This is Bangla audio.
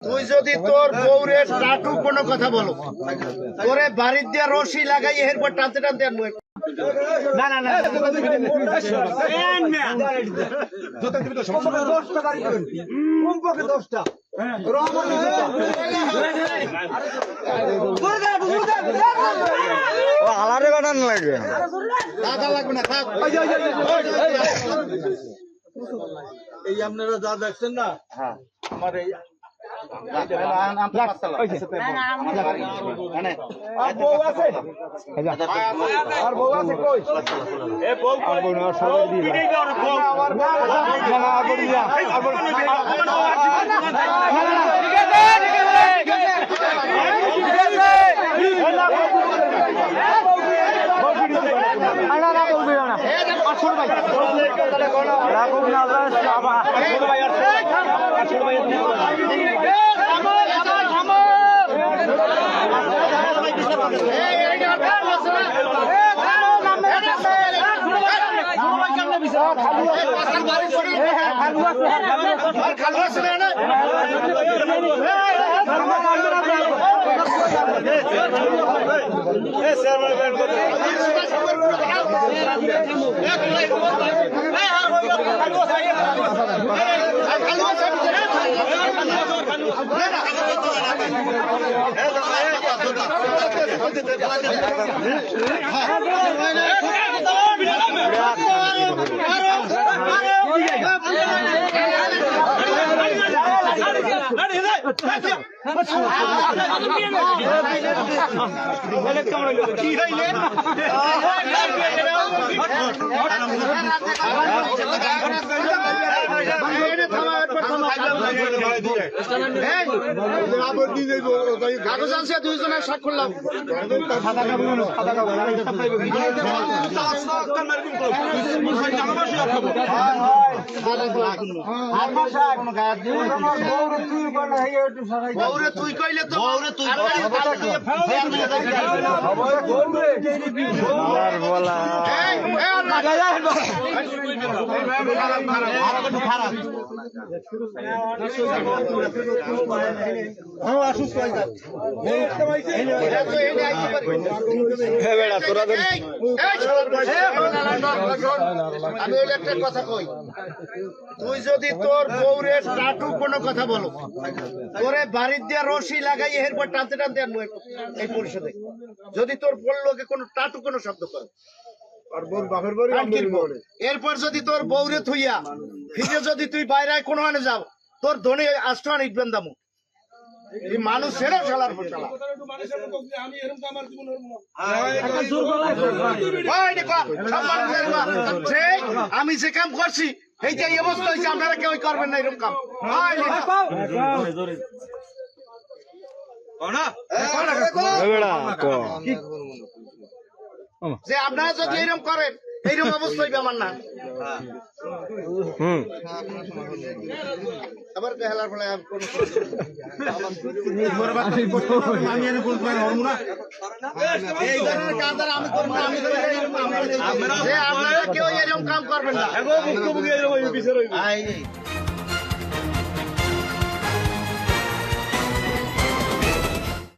তুই যদি তোর বউরে টাটু কোনো কথা বলো, তোরে বাড়ির দিয়ে রশি লাগাই এরপর টানতে টানতে আনবো। না না না, আলারে বানান লাগে লাগবে না, থাক। এই আপনারা যা দেখছেন না, আমার এই কাগজ আনছে, দুইজনের স্বাক্ষর লাভ। বউরে তুই কইলে তো বউরে তুই আমি ওই একটা কথা কই, তুই যদি তোর বউরে টাটু কোনো কথা বলো, তোরে বাড়ির দিয়ে রশি লাগাই এরপর টানতে টানতে আনবো এই পরিষদে। যদি তোর বললোকে কোনো টাটু কোনো শব্দ করে, এরপর যদি তোর বউরে থুইয়া ফিরে যদি তুই বাইরে কোনো আনে যাও, তোর ধনী আষ্টন ইটবেন দামু। এই মানুষ ছেড়ে শালার শালা আমি যে কাম করছি এইটা এই অবস্থা হয়েছে, আপনারা কেউ করবেন না এরকম কাম। যে আপনারা যদি এরকম করেন, এইরকম অবস্থা হইবে আমার না। আবার হেলার ফলে আপনারা কেউ এরকম কাম করবেন না।